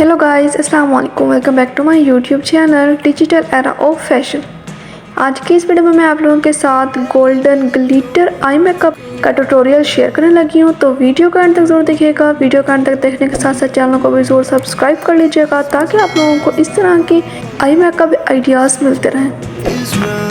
Hello guys, अस्सलाम वालेकुम। Welcome back to my YouTube channel digital era of fashion. आज की इस वीडियो में मैं आप लोगों के साथ गोल्डन ग्लिटर आई मेकअप का ट्यूटोरियल शेयर करने लगी हूँ, तो वीडियो का अंत तक जरूर देखिएगा। वीडियो का अंत तक देखने के साथ साथ चैनल को भी जरूर सब्सक्राइब कर लीजिएगा ताकि आप लोगों को इस तरह की आई मेकअप आइडियाज़ मिलते रहें।